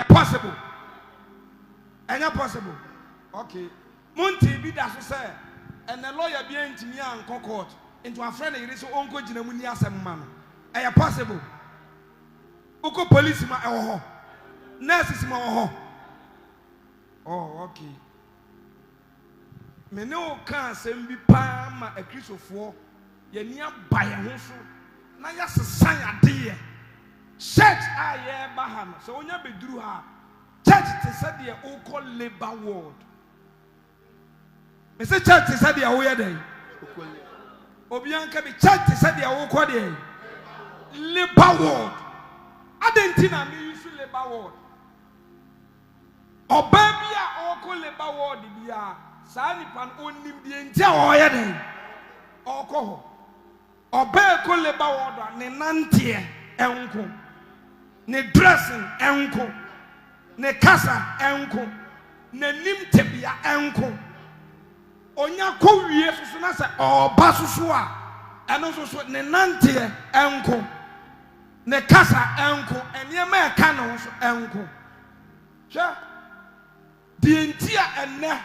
possible. Any possible. Okay. Monty be that say, and the lawyer being to me and court into a friend it is uncle Jinamunia some man. Are possible? Uko police ma oh nurses ma oh okay. Me no can send be palm a Christopher. Ye near by a house. Na ya sesan ade church aye baham so onya beduru ha church te said the o call Labourward. Me say church te said the o ye dey obianka be church te said the o call the Labourward. Adentina me use Labourward oba bia o call Labourward bia sa nipa onim die ntia o ye dey o ko Obey ko Labourward ne nantie enko ne dressing enko ne kasa enko ne nim tebia enko onya ko wie susu na se oba susu a eno susu ne nantie enko ne kasa enko eniema e ka no so enko hwe die ntia enne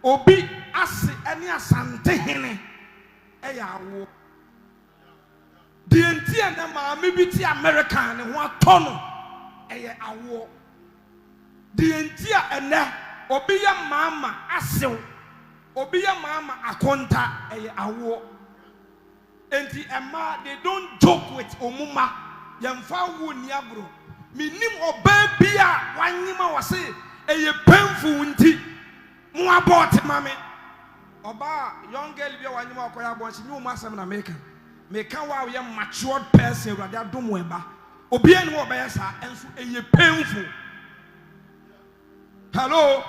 obi ase ene asante hene e ya wo the entire maame bi ti American ne ho atono eye awo the entire ene obi ya mama asew obi ya mama akonta eye awo enti ema they don't joke with omuma yemfa wo ni agro minim oba bi a wanyima wose eye painful nti mo abort mame oba young girl bi wanyima okoya abort ni o masem na America me can wow ye matured person rather adom weba obi ene wo be sa enso eye painful. Hello.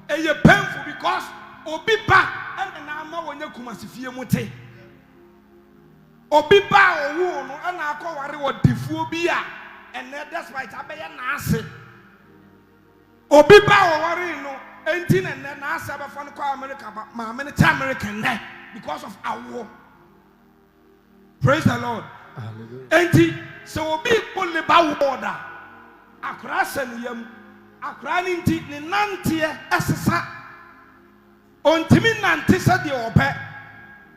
Eye painful because obi ba ene na ama wonya kumasifie mote obi ba owo no ena akọware wo difuo bi a ene despite abeye na ase obi ba oware no enti ne na ase abefa no kwa America ma me ne American ne because of awo. Praise the Lord. Hallelujah. Enti so obi ko Labourward akra saniyam akra ni nti ne nantie esesa ontimi nante se de obe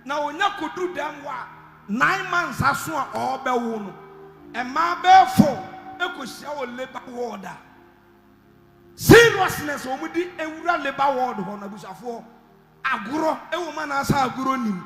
na onya kodu dem wa 9 months aso a obe wo no e ma be fo ekosia wo Labourward seriousness omudi ewura Labourward ho na busafo agoro ewo ma na asa agoro nim